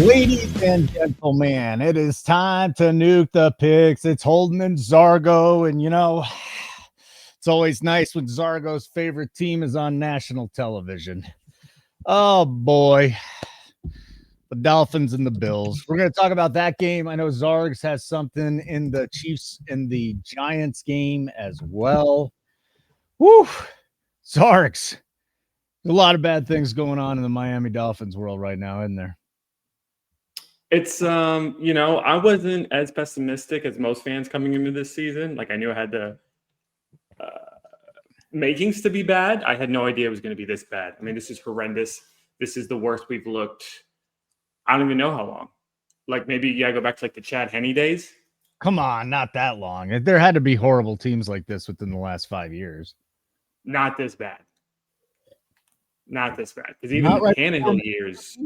Ladies and gentlemen, it is time to nuke the picks. It's Holden and Zargo, and it's always nice when Zargo's favorite team is on national television. Oh boy, the Dolphins and the Bills. We're going to talk about that game. I know Zargs has something in the Chiefs and the Giants game as well. Woo, Zargs. There's a lot of bad things going on in the Miami Dolphins world right now, isn't there? It's I wasn't as pessimistic as most fans coming into this season. Like, I knew I had the makings to be bad. I had no idea it was going to be this bad. I mean, this is horrendous. This is the worst we've looked. I don't even know how long. Like, maybe you gotta go back to like the Chad Henne days. Come on, not that long. There had to be horrible teams like this within the last 5 years. Not this bad. Not this bad. Because even the Tannehill years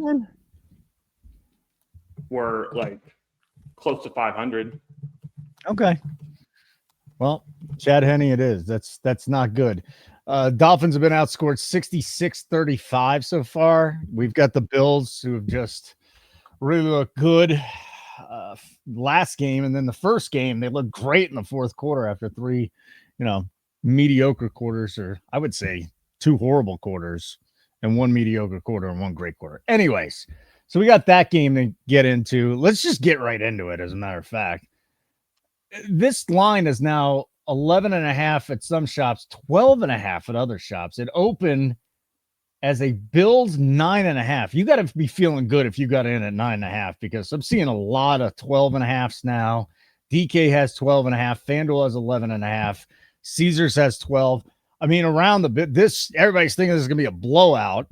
were like close to 500. Okay. Well, Chad Henne it is. That's not good. Dolphins have been outscored 66-35 so far. We've got the Bills who have just really looked good last game, and then the first game they looked great in the fourth quarter after three, mediocre quarters, or I would say two horrible quarters and one mediocre quarter and one great quarter. Anyways, so we got that game to get into. Let's just get right into it. As a matter of fact, this line is now 11.5 at some shops, 12.5 at other shops. It opened as a Bills 9.5. You got to be feeling good if you got in at 9.5, because I'm seeing a lot of 12.5s now. DK has 12.5. FanDuel has 11.5. Caesars has 12. I mean, around the bit, everybody's thinking this is going to be a blowout.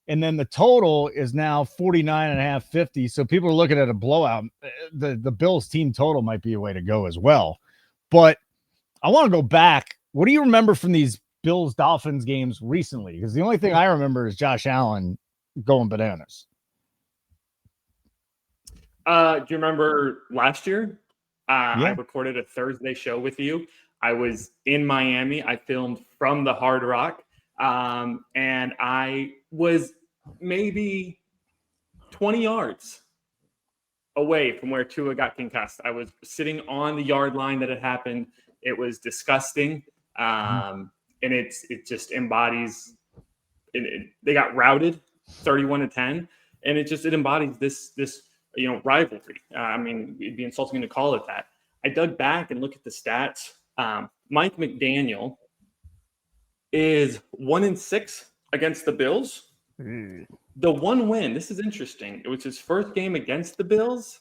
And then the total is now 49.5, 50. So people are looking at a blowout. The Bills team total might be a way to go as well. But I want to go back. What do you remember from these Bills Dolphins games recently? Because the only thing I remember is Josh Allen going bananas. Do you remember last year? Yeah. I recorded a Thursday show with you. I was in Miami. I filmed from the Hard Rock. And I was maybe 20 yards away from where Tua got concussed. I was sitting on the yard line that it happened. It was disgusting. And it just embodies it. They got routed 31-10, and it embodies this rivalry. I mean, it'd be insulting to call it that. I dug back and looked at the stats. Mike McDaniel is 1-6 against the Bills. The one win, this is interesting. It was his first game against the Bills.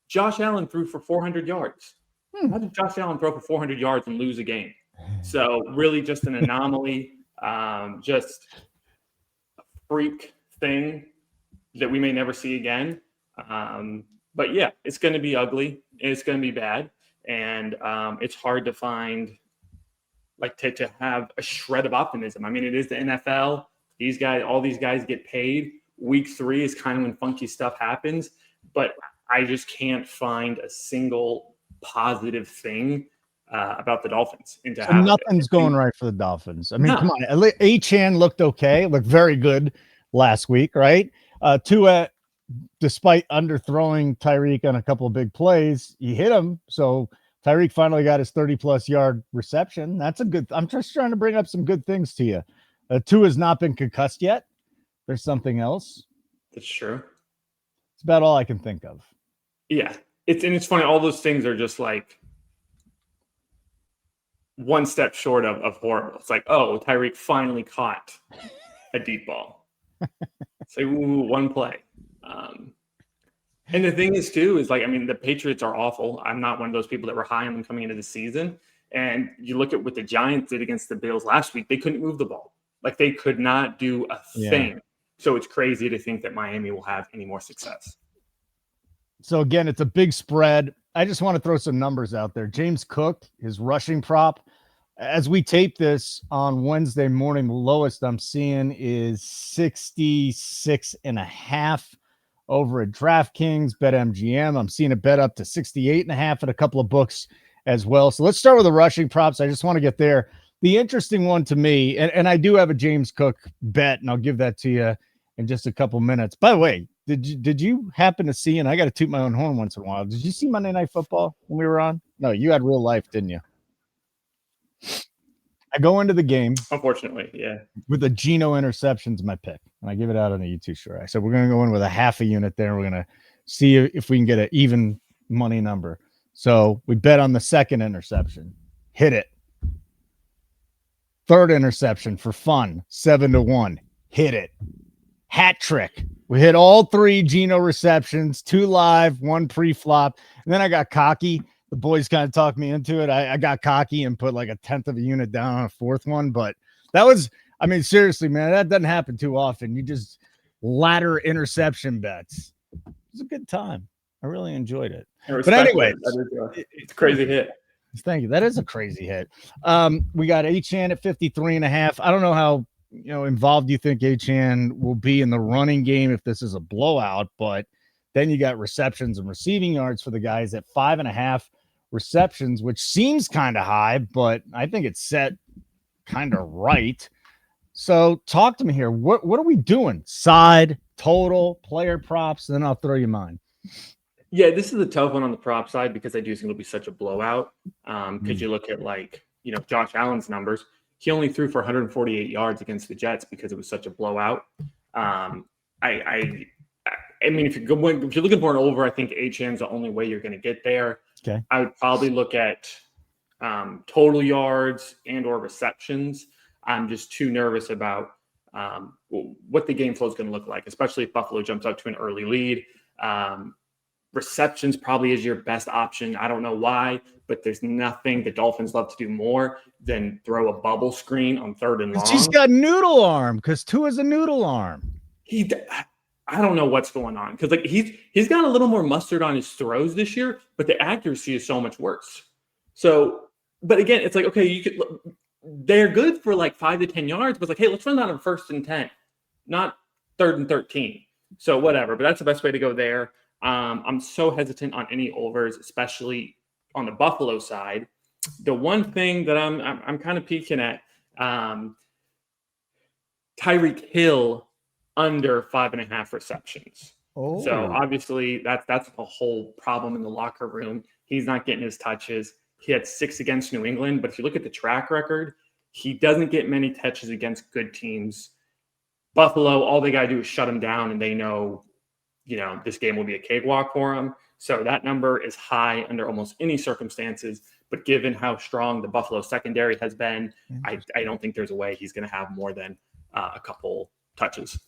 Josh Allen threw for 400 yards. How did Josh Allen throw for 400 yards and lose a game? So really just an anomaly, just a freak thing that we may never see again. But yeah, it's going to be ugly. It's going to be bad. And it's hard to find, like, to have a shred of optimism. I mean, it is the NFL. All these guys get paid. Week 3 is kind of when funky stuff happens. But I just can't find a single positive thing about the Dolphins. So nothing's going right for the Dolphins. I mean, come on. Achane looked okay, looked very good last week, right? Tua, despite underthrowing Tyreek on a couple of big plays, he hit him. So Tyreek finally got his 30-plus yard reception. That's a good. I'm just trying to bring up some good things to you. Tua has not been concussed yet. There's something else. That's true. It's about all I can think of. Yeah, it's funny. All those things are just like one step short of horrible. It's like, oh, Tyreek finally caught a deep ball. It's like, ooh, one play. And the thing is, too, is like, I mean, the Patriots are awful. I'm not one of those people that were high on them coming into the season. And you look at what the Giants did against the Bills last week, they couldn't move the ball. Like, they could not do a thing. So it's crazy to think that Miami will have any more success. So, again, it's a big spread. I just want to throw some numbers out there. James Cook, his rushing prop, as we tape this on Wednesday morning, the lowest I'm seeing is 66.5 over at DraftKings, BetMGM. I'm seeing it bet up to 68.5 at a couple of books as well. So let's start with the rushing props. I just want to get there. The interesting one to me, and I do have a James Cook bet, and I'll give that to you in just a couple minutes. By the way, did you happen to see? And I got to toot my own horn once in a while. Did you see Monday Night Football when we were on? No, you had real life, didn't you? I go into the game. Unfortunately, yeah. With a Geno interception's my pick, and I give it out on the YouTube show. I said we're going to go in with a half a unit there. We're going to see if we can get an even money number. So we bet on the second interception, hit it. Third interception for fun, 7-1, hit it. Hat trick. We hit all 3 Geno receptions, 2 live, 1 pre-flop, and then I got cocky. The boys kind of talked me into it. I got cocky and put like a 1/10 of a unit down on a 4th one, but that was, I mean, seriously, man, that doesn't happen too often. You just ladder interception bets. It was a good time. I really enjoyed it. But anyway, it's a crazy hit. Thank you. That is a crazy hit. We got Achane at 53.5. I don't know how involved you think Achane will be in the running game if this is a blowout, but then you got receptions and receiving yards for the guys at 5.5 receptions, which seems kind of high, but I think it's set kind of right. So talk to me here. What are we doing? Side, total, player props, and then I'll throw you mine. Yeah, this is a tough one on the prop side because I do think it'll be such a blowout. Because you look at Josh Allen's numbers, he only threw for 148 yards against the Jets because it was such a blowout. I mean, if you're looking for an over, I think Achane's the only way you're going to get there. Okay, I would probably look at total yards and or receptions. I'm just too nervous about what the game flow is going to look like, especially if Buffalo jumps out to an early lead. Receptions probably is your best option. I don't know why, but there's nothing the Dolphins love to do more than throw a bubble screen on 3rd and long. He's got noodle arm because Tua's a noodle arm. I don't know what's going on because he's got a little more mustard on his throws this year, but the accuracy is so much worse. So, but again, it's like, okay, they're good for like 5 to 10 yards, but it's like, hey, let's run that on 1st and 10, not 3rd and 13. So whatever, but that's the best way to go there. I'm so hesitant on any overs, especially on the Buffalo side. The one thing that I'm kind of peeking at, Tyreek Hill under 5.5 receptions. Oh. So obviously that's a whole problem in the locker room. He's not getting his touches. He had 6 against New England, but if you look at the track record, he doesn't get many touches against good teams. Buffalo, all they got to do is shut him down, and they know, this game will be a cakewalk for him. So that number is high under almost any circumstances. But given how strong the Buffalo secondary has been, I don't think there's a way he's going to have more than a couple touches.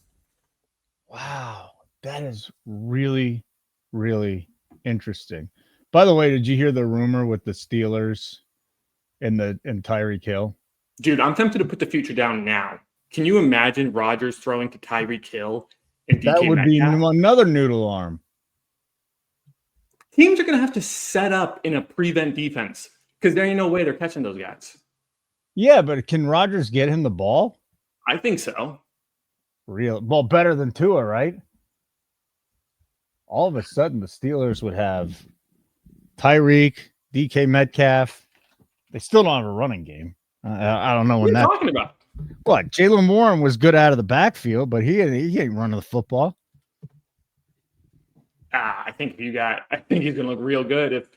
Wow. That is really, really interesting. By the way, did you hear the rumor with the Steelers and Tyreek Hill? Dude, I'm tempted to put the future down now. Can you imagine Rodgers throwing to Tyreek Hill and DK That would Metcalf? be another noodle arm. Teams are going to have to set up in a prevent defense because there ain't no way they're catching those guys. Yeah, but can Rodgers get him the ball? I think so. Well, better than Tua, right? All of a sudden, the Steelers would have Tyreek, DK Metcalf. They still don't have a running game. I don't know when that. What are you talking about? What? Jaylen Warren was good out of the backfield, but he ain't running the football. I think he's going to look real good if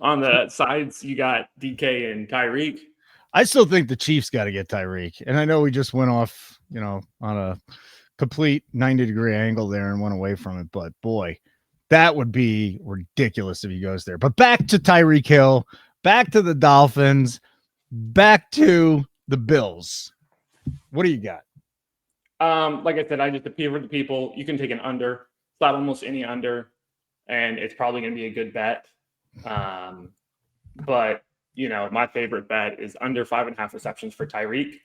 on the sides you got DK and Tyreek. I still think the Chiefs got to get Tyreek, and I know we just went off, on a complete 90-degree angle there and went away from it, but boy, that would be ridiculous if he goes there. But back to Tyreek Hill, back to the Dolphins, back to the Bills. What do you got? Like I said, I just appeal for the people. You can take an under, slot almost any under, and it's probably going to be a good bet. But my favorite bet is under 5.5 receptions for Tyreek,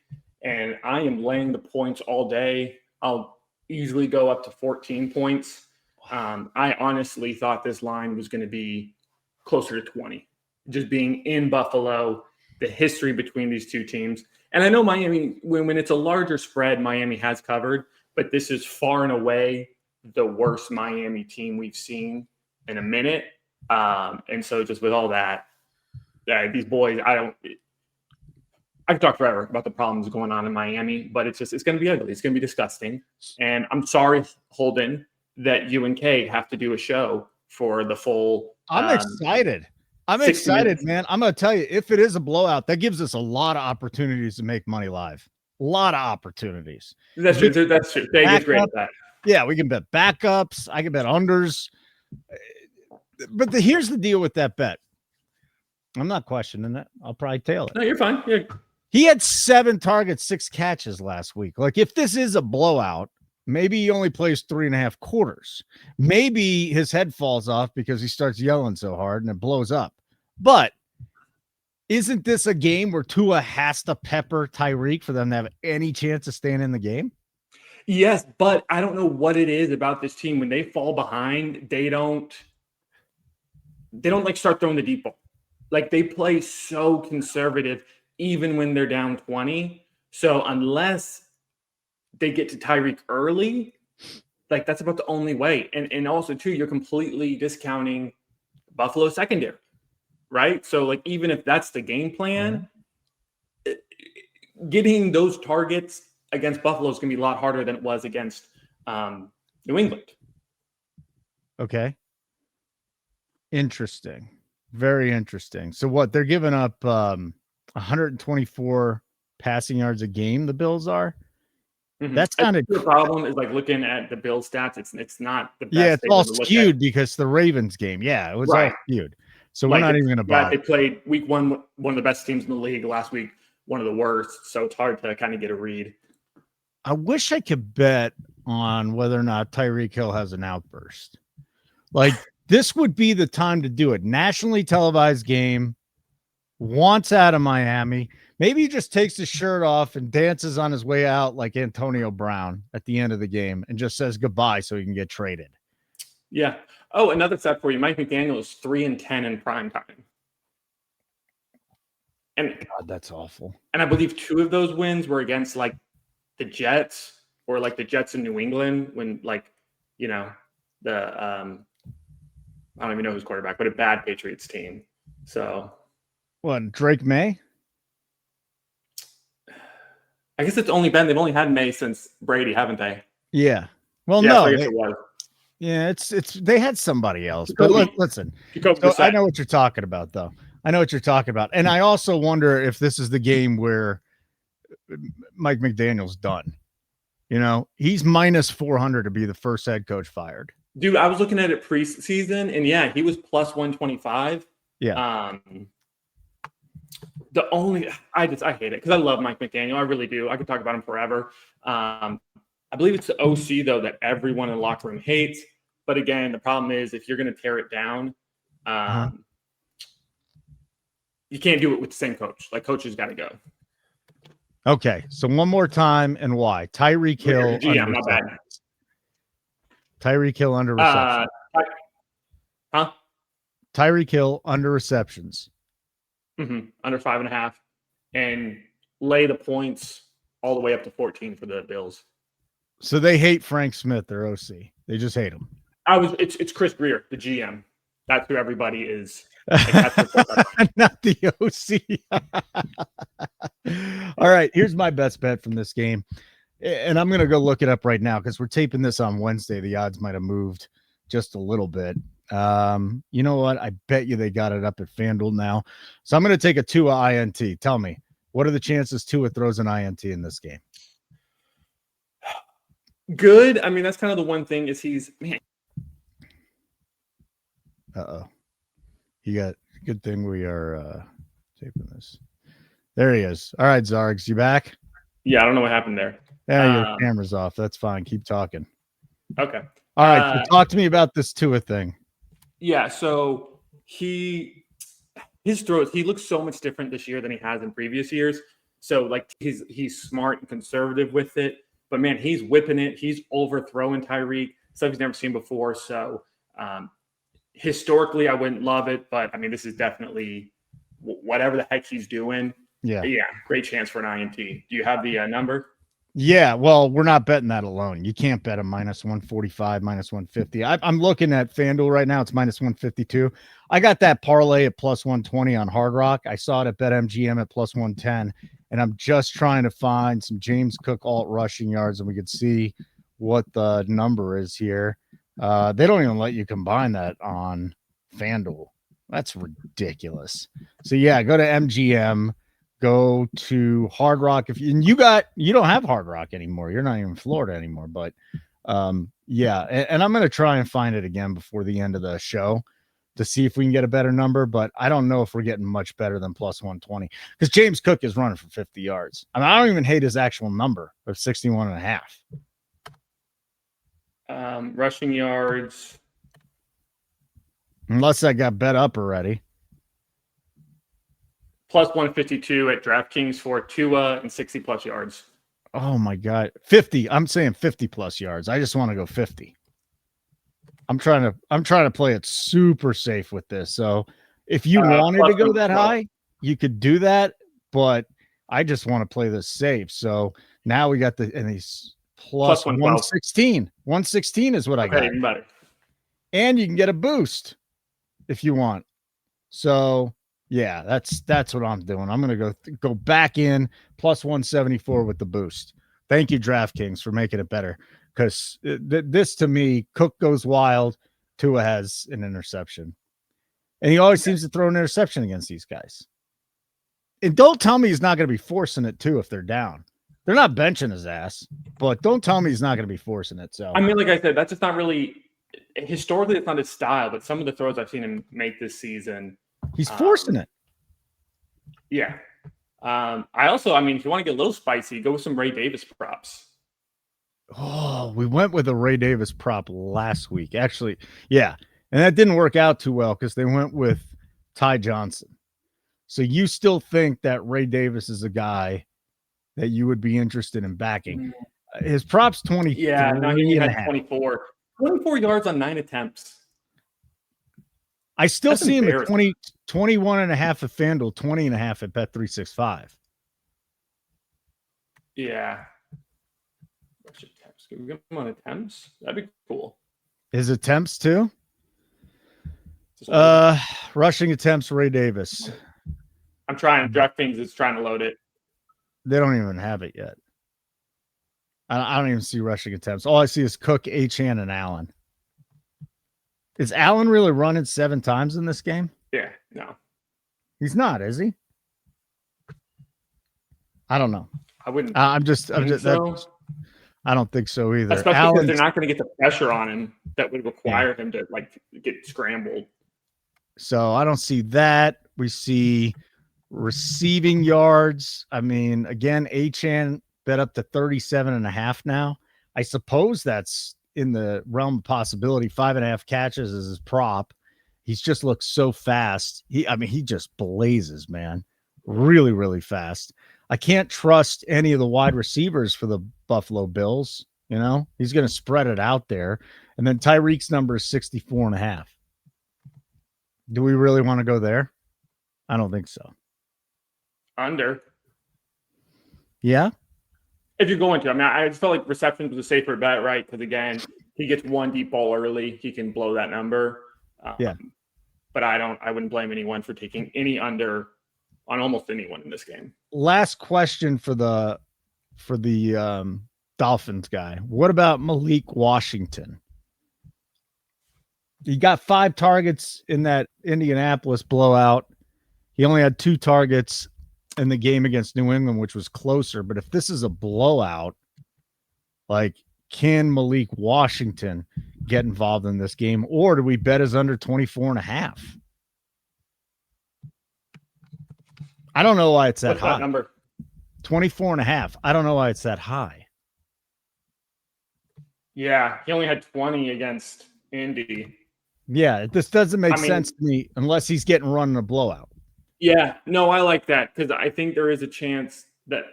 and I am laying the points all day. I'll easily go up to 14 points. I honestly thought this line was going to be closer to 20, just being in Buffalo, the history between these two teams. And I know Miami, when it's a larger spread, Miami has covered, but this is far and away the worst Miami team we've seen in a minute. And so just with all that, these boys, I I could talk forever about the problems going on in Miami, but it's going to be ugly. It's going to be disgusting. And I'm sorry, Holden, that you and Kay have to do a show for the full. I'm excited. I'm excited, man. I'm going to tell you, if it is a blowout, that gives us a lot of opportunities to make money live. A lot of opportunities. That's true. That's true. Kay gets great at that. Yeah, we can bet backups. I can bet unders. But here's the deal with that bet. I'm not questioning that. I'll probably tail it. No, you're fine. He had 7 targets, 6 catches last week. Like, if this is a blowout, maybe he only plays 3.5 quarters. Maybe his head falls off because he starts yelling so hard and it blows up. But isn't this a game where Tua has to pepper Tyreek for them to have any chance of staying in the game? Yes, but I don't know what it is about this team. When they fall behind, they don't like start throwing the deep ball. Like, they play so conservative even when they're down 20. So unless they get to Tyreek early, like, that's about the only way. And also, too, you're completely discounting Buffalo secondary, right? So, like, even if that's the game plan, getting those targets against Buffalo is going to be a lot harder than it was against New England. Okay. Interesting. Very interesting. So what, they're giving up 124 passing yards a game, the Bills are? Mm-hmm. That's kind of the problem is, like, looking at the Bills stats, it's not the best. Yeah, it's all skewed because the Ravens game. Yeah, it was all skewed. So we're not even going to bother. They played week 1, one of the best teams in the league. Last week, one of the worst. So it's hard to kind of get a read. I wish I could bet on whether or not Tyreek Hill has an outburst. Like, this would be the time to do it. Nationally televised game, wants out of Miami. Maybe he just takes his shirt off and dances on his way out like Antonio Brown at the end of the game and just says goodbye so he can get traded. Yeah. Oh, another stat for you. Mike McDaniel is 3-10 in prime time. And God, that's awful. And I believe 2 of those wins were against, like, the Jets or, like, the Jets in New England when, like, you know, the I don't even know who's quarterback, but a bad Patriots team. So what, Drake May? I guess they've only had May since Brady, haven't they? Yeah. Well, yeah, no. It was. Yeah, it's they had somebody else. But listen, so I know what you're talking about, though. I know what you're talking about. And I also wonder if this is the game where Mike McDaniel's done. You know, he's minus 400 to be the first head coach fired. Dude, I was looking at it preseason, and yeah, he was plus 125. Yeah. I hate it because I love Mike McDaniel. I really do. I could talk about him forever. I believe it's the OC, though, that everyone in the locker room hates. But again, the problem is if you're going to tear it down, you can't do it with the same coach. Like, coaches got to go. Okay, so one more time and why? Tyreek Hill. Yeah, my bad. Tyreek Hill under reception. Tyreek Hill under receptions. Under 5.5, and lay the points all the way up to 14 for the Bills. So they hate Frank Smith, their OC. They just hate him. It's Chris Greer, the GM. That's who everybody is. Like, not the OC. All right, here's my best bet from this game. And I'm going to go look it up right now because we're taping this on Wednesday. The odds might have moved just a little bit. You know what? I bet you they got it up at FanDuel now. So I'm going to take a Tua INT. Tell me, what are the chances Tua throws an INT in this game? Good. I mean, that's kind of the one thing is man. Uh-oh. You got good thing we are taping this. There he is. All right, Zargs, you back? Yeah, I don't know what happened there. Yeah, your camera's off. That's fine. Keep talking. Okay. All right. So talk to me about this Tua thing. Yeah. So his throws, he looks so much different this year than he has in previous years. So, like, he's smart and conservative with it. But, man, he's whipping it. He's overthrowing Tyreek, stuff he's never seen before. So, historically, I wouldn't love it. But, I mean, this is definitely whatever the heck he's doing. Yeah. Yeah. Great chance for an INT. Do you have the number? Yeah. Well, we're not betting that alone. You can't bet a minus 145, minus 150. I'm looking at FanDuel right now. It's minus 152. I got that parlay at plus 120 on Hard Rock. I saw it at BetMGM at plus 110. and I'm just trying to find some James Cook alt rushing yards, and we could see what the number is here. They don't even let you combine that on FanDuel. That's ridiculous. So yeah, go to MGM, go to Hard Rock. If you, and you don't have Hard Rock anymore. You're not even in Florida anymore. But yeah, and I'm gonna try and find it again before the end of the show to see if we can get a better number. But I don't know if we're getting much better than plus 120 because James Cook is running for 50 yards. I mean, I don't even hate his actual number of 61 and a half. Rushing yards. Unless that got bet up already. Plus 152 at DraftKings for Tua and 60 plus yards. Oh my God. 50. I'm saying 50 plus yards. I just want to go 50. I'm trying to play it super safe with this. So if you wanted to go that high, you could do that, but I just want to play this safe. So now we got these plus 116. 116 is what I got. Even better. And you can get a boost if you want. So yeah, that's what I'm doing. I'm going to go back in plus 174 with the boost. Thank you, DraftKings, for making it better. Because this, to me, Cook goes wild. Tua has an interception. And he always seems to throw an interception against these guys. And don't tell me he's not going to be forcing it, too, if they're down. They're not benching his ass. But don't tell me he's not going to be forcing it. So I mean, like I said, that's just not really – historically, it's not his style. But some of the throws I've seen him make this season – he's forcing it. Yeah. I mean, if you want to get a little spicy, go with some Ray Davis props. Oh, we went with a Ray Davis prop last week. Actually, yeah. And that didn't work out too well because they went with Ty Johnson. So you still think that Ray Davis is a guy that you would be interested in backing? His props 23. Yeah, no, he had 24. 24 yards on 9 attempts. I still see him at 21 and a half at FanDuel, 20 and a half at Bet365. Yeah. Can we get him on attempts? That'd be cool. His attempts too? Rushing attempts, Ray Davis. I'm trying. DraftKings is trying to load it. They don't even have it yet. I don't even see rushing attempts. All I see is Cook, Achane, and Allen. Is Allen really running 7 times in this game? Yeah, no. He's not, is he? I don't know. I wouldn't. I'm just I don't think so either. Especially because they're not going to get the pressure on him that would require him to get scrambled. So I don't see that. We see receiving yards. I mean, again, Achane bet up to 37 and a half now. I suppose that's in the realm of possibility. 5.5 catches is his prop. He's just looks so fast. He just blazes, man. Really, really fast. I can't trust any of the wide receivers for the Buffalo Bills. You know, he's going to spread it out there. And then Tyreek's number is 64 and a half. Do we really want to go there? I don't think so. Under. Yeah. If you're going to, I mean, I just felt like receptions was a safer bet, right? Because again, he gets one deep ball early, he can blow that number. Yeah. But I wouldn't blame anyone for taking any under on almost anyone in this game. Last question for the Dolphins guy. What about Malik Washington? He got 5 targets in that Indianapolis blowout. He only had 2 targets in the game against New England, which was closer. But if this is a blowout, like, can Malik Washington get involved in this game? Or do we bet his under 24 and a half? I don't know why it's that high. What's that number? 24 and a half. I don't know why it's that high. Yeah, he only had 20 against Indy. Yeah, this doesn't make sense to me unless he's getting run in a blowout. Yeah, no, I like that because I think there is a chance that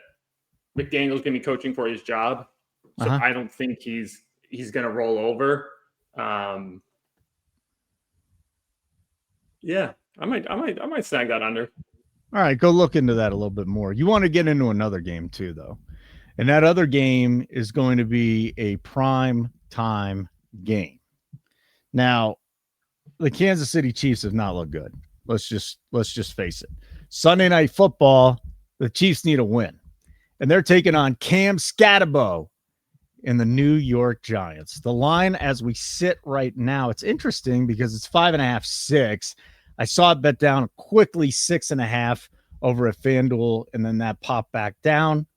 McDaniel's going to be coaching for his job. So I don't think he's going to roll over. Yeah, I might snag that under. All right, go look into that a little bit more. You want to get into another game too, though. And that other game is going to be a prime time game. Now, the Kansas City Chiefs have not looked good. Let's just face it. Sunday Night Football, The Chiefs need a win. And they're taking on Cam Scatterbo in the New York Giants. The line as we sit right now, it's interesting because it's 5.5, 6. I saw it bet down quickly 6.5 over at FanDuel, and then that popped back down.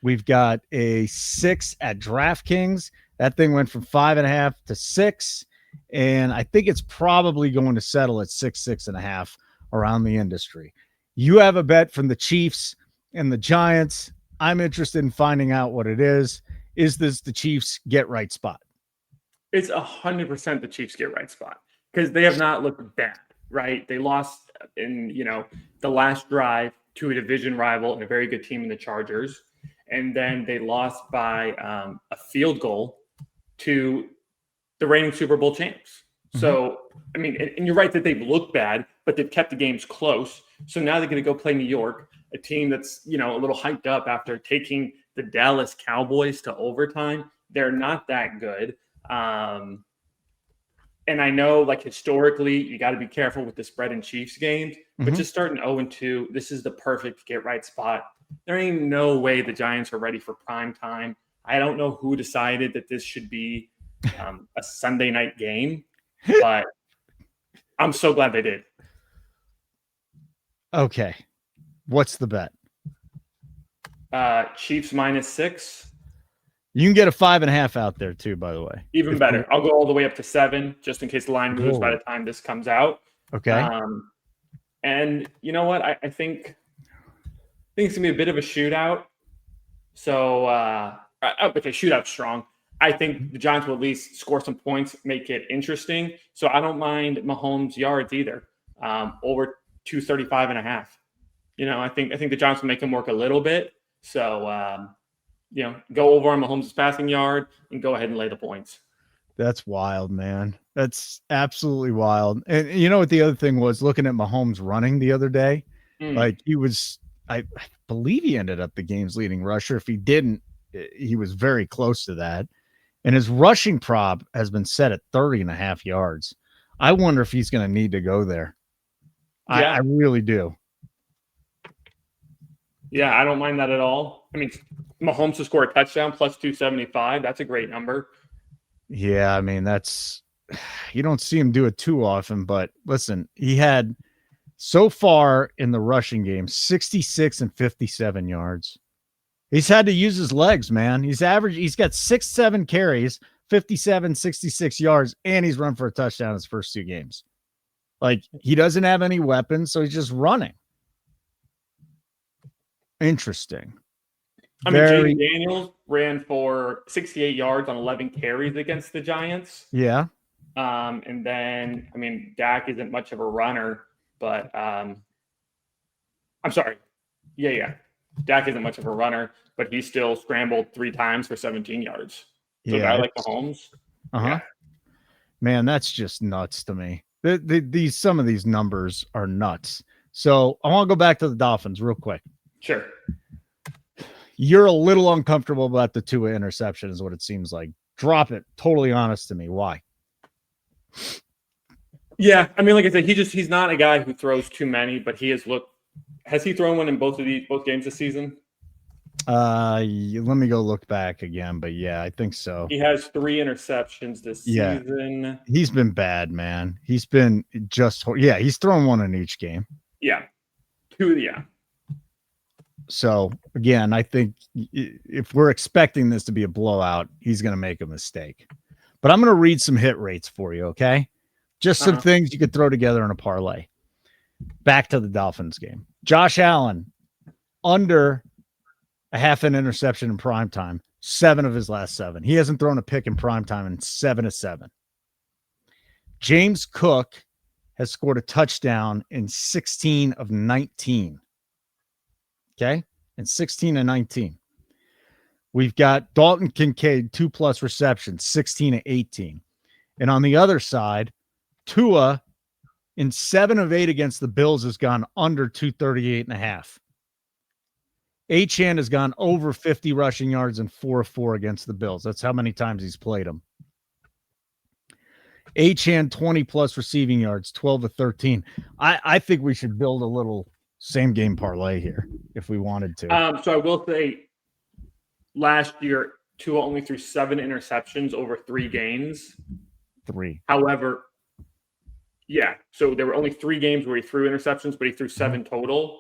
We've got a 6 at DraftKings. That thing went from 5.5 to 6, and I think it's probably going to settle at 6, 6.5 around the industry. You have a bet from the Chiefs and the Giants. I'm interested in finding out what it is. Is this the Chiefs get right spot? It's 100% the Chiefs get right spot because they have not looked bad, right? They lost in, the last drive to a division rival and a very good team in the Chargers. And then they lost by a field goal to the reigning Super Bowl champs. Mm-hmm. So, I mean, and you're right that they've looked bad, but they've kept the games close. So now they're going to go play New York, a team that's, a little hyped up after taking the Dallas Cowboys to overtime. They're not that good. And I know, like, historically, you got to be careful with the spread in Chiefs games, but just starting 0-2, this is the perfect get right spot. There ain't no way the Giants are ready for prime time. I don't know who decided that this should be a Sunday night game, but I'm so glad they did. Okay. What's the bet? Chiefs -6. You can get a 5.5 out there too, by the way. Even better. I'll go all the way up to 7, just in case the line moves by the time this comes out. Okay. And you know what? I think it's gonna be a bit of a shootout. So, okay, shootout's strong. I think the Giants will at least score some points, make it interesting. So I don't mind Mahomes' yards either. Over 235.5. I think the Giants will make him work a little bit. So, go over on Mahomes' passing yard and go ahead and lay the points. That's wild, man. That's absolutely wild. And you know what the other thing was, looking at Mahomes running the other day, like he was, I believe he ended up the game's leading rusher. If he didn't, he was very close to that. And his rushing prop has been set at 30.5 yards. I wonder if he's going to need to go there. Yeah. I really do. Yeah, I don't mind that at all. I mean, Mahomes to score a touchdown plus 275. That's a great number. Yeah, I mean, you don't see him do it too often, but listen, he had so far in the rushing game 66 and 57 yards. He's had to use his legs, man. He's got 6-7 carries, 57, 66 yards, and he's run for a touchdown his first 2 games. Like, he doesn't have any weapons, so he's just running. Interesting. I mean, Jaden Daniels ran for 68 yards on 11 carries against the Giants. Yeah. And then, I mean, Dak isn't much of a runner, but I'm sorry. Yeah. Dak isn't much of a runner, but he still scrambled 3 times for 17 yards. So yeah, a guy like Mahomes. Yeah. Man, that's just nuts to me. Some of these numbers are nuts. So I want to go back to the Dolphins real quick. Sure. You're a little uncomfortable about the Tua interception is what it seems like. Drop it. Totally honest to me. Why? Yeah. I mean, like I said, he's not a guy who throws too many, but has he thrown one in both games this season? Let me go look back again, but yeah, I think so. He has 3 interceptions this season. He's been bad, man. He's been he's thrown 1 in each game. Yeah. 2, yeah. So, again, I think if we're expecting this to be a blowout, he's going to make a mistake. But I'm going to read some hit rates for you, okay? Just some things you could throw together in a parlay. Back to the Dolphins game. Josh Allen, under a half an interception in primetime, 7 of his last 7. He hasn't thrown a pick in primetime in 7 of 7. James Cook has scored a touchdown in 16 of 19. Okay, and 16 and 19. We've got Dalton Kincaid, 2+ receptions, 16 of 18. And on the other side, Tua in 7 of 8 against the Bills has gone under 238.5. Achane has gone over 50 rushing yards and 4 of 4 against the Bills. That's how many times he's played them. Achane 20+ receiving yards, 12 of 13. I think we should build a little same game parlay here if we wanted to. So I will say, last year Tua only threw 7 interceptions over 3 games. 3. However, yeah, so there were only 3 games where he threw interceptions, but he threw 7 total.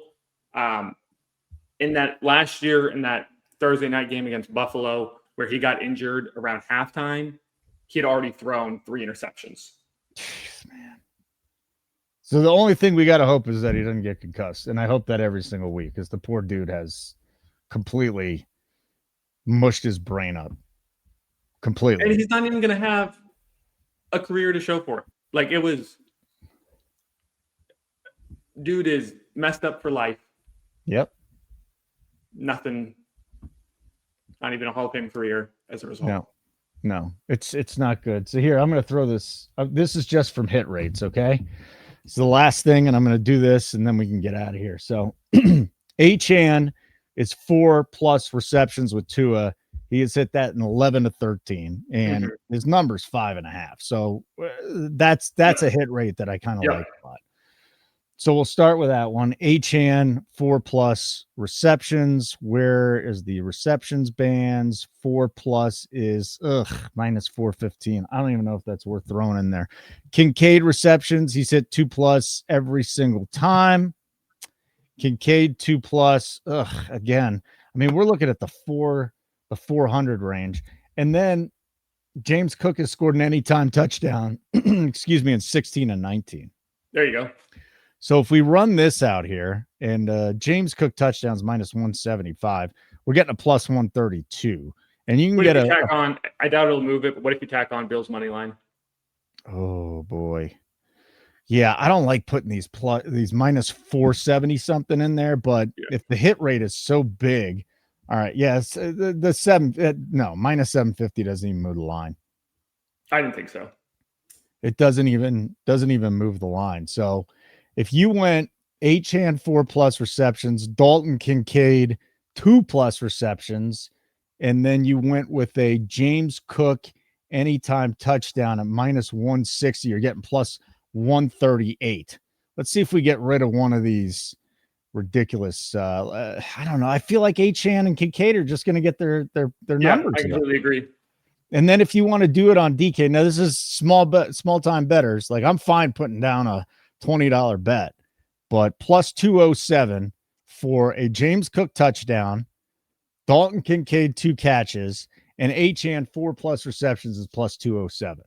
In that last year, in that Thursday night game against Buffalo, where he got injured around halftime, he had already thrown 3 interceptions. Jeez, man. So the only thing we got to hope is that he doesn't get concussed. And I hope that every single week, because the poor dude has completely mushed his brain up. Completely. And he's not even going to have a career to show for it. Like, it was, dude is messed up for life. Yep. Nothing, not even a Hall of Fame career as a result. No, it's not good. So here, I'm going to throw this. This is just from hit rates, okay? It's the last thing, and I'm going to do this, and then we can get out of here. So Achane is 4+ receptions with Tua. He has hit that in 11 to 13, and his number's 5.5. So that's a hit rate that I kind of like a lot. So we'll start with that one. Achane 4+ receptions. Where is the receptions bands? 4+ is minus 415. I don't even know if that's worth throwing in there. Kincaid receptions. He's hit 2+ every single time. Kincaid 2+. Again. I mean, we're looking at the 400 range. And then James Cook has scored an anytime touchdown, excuse me, in 16 and 19. There you go. So if we run this out here, and James Cook touchdowns minus 175, we're getting a plus 132. And you can what get if you tack on, I doubt it'll move it, but what if you tack on Bill's money line? Oh boy. Yeah, I don't like putting these minus 470 something in there, but if the hit rate is so big, all right, yes, the minus 750 doesn't even move the line. I didn't think so. It doesn't even move the line. So if you went Achane 4+ receptions, Dalton Kincaid 2+ receptions, and then you went with a James Cook anytime touchdown at minus 160, you're getting plus 138. Let's see if we get rid of one of these ridiculous. I don't know. I feel like Achane and Kincaid are just going to get their numbers. I completely agree. And then if you want to do it on DK, now this is small time bettors. Like, I'm fine putting down a $20 bet, but plus 207 for a James Cook touchdown, Dalton Kincaid 2 catches, and Achane 4+ receptions is plus 207.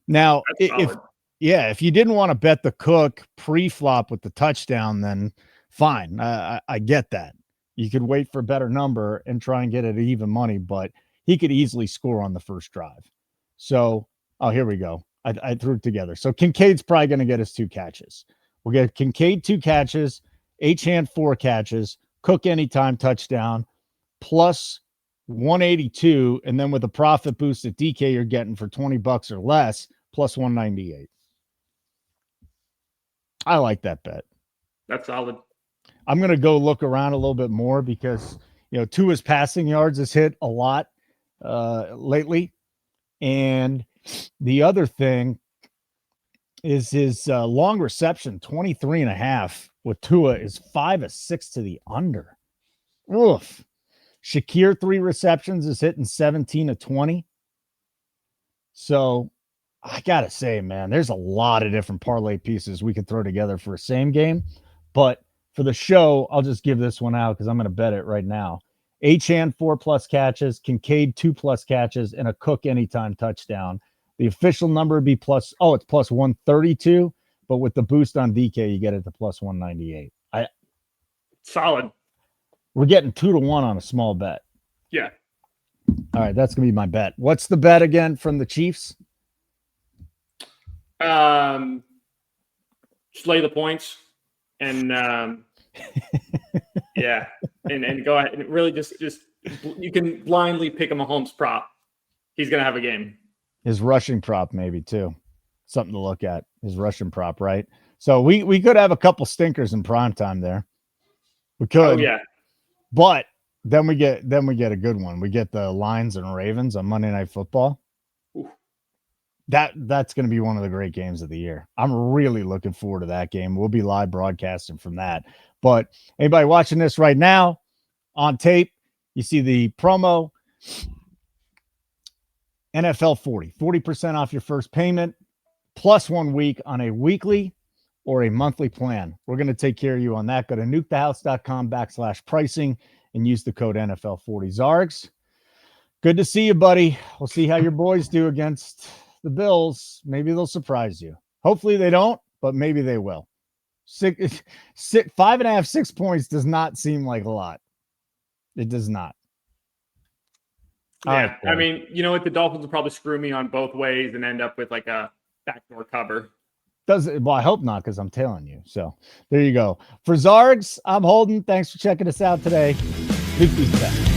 Now, if you didn't want to bet the Cook pre-flop with the touchdown, then fine. I get that. You could wait for a better number and try and get it even money, but he could easily score on the first drive. So, here we go. I threw it together. So Kincaid's probably going to get his 2 catches. We'll get Kincaid 2 catches, Achane 4 catches, Cook anytime touchdown, plus 182, and then with a profit boost at DK, you're getting for $20 or less, plus 198. I like that bet. That's solid. I'm going to go look around a little bit more because, Tua's passing yards has hit a lot lately. And the other thing is his long reception, 23.5 with Tua is 5 of 6 to the under. Oof. Shakir 3 receptions is hitting 17 of 20. So I got to say, man, there's a lot of different parlay pieces we could throw together for a same game. But for the show, I'll just give this one out because I'm going to bet it right now. Achane 4+ catches, Kincaid 2+ catches, and a Cook anytime touchdown. The official number would be it's plus 132, but with the boost on DK, you get it to plus 198. Solid. We're getting 2-1 on a small bet. Yeah. All right, that's gonna be my bet. What's the bet again from the Chiefs? Just lay the points and yeah, and go ahead and really just you can blindly pick a Mahomes prop. He's gonna have a game. His rushing prop, maybe too. Something to look at. His rushing prop, right? So we could have a couple stinkers in primetime there. We could. Oh yeah. But then we get a good one. We get the Lions and Ravens on Monday Night Football. Ooh. That's going to be one of the great games of the year. I'm really looking forward to that game. We'll be live broadcasting from that. But anybody watching this right now on tape, you see the promo NFL 40% off your first payment plus 1 week on a weekly or a monthly plan. We're going to take care of you on that. Go to nukethehouse.com/pricing and use the code NFL40. Zargs, good to see you, buddy. We'll see how your boys do against the Bills. Maybe they'll surprise you. Hopefully they don't, but maybe they will. 5.5, 6 points does not seem like a lot. It does not. Yeah, I mean, you know what? The Dolphins will probably screw me on both ways and end up with like a backdoor cover. Well, I hope not, because I'm telling you. So there you go. For Zargs, I'm Holden. Thanks for checking us out today. Big peace back.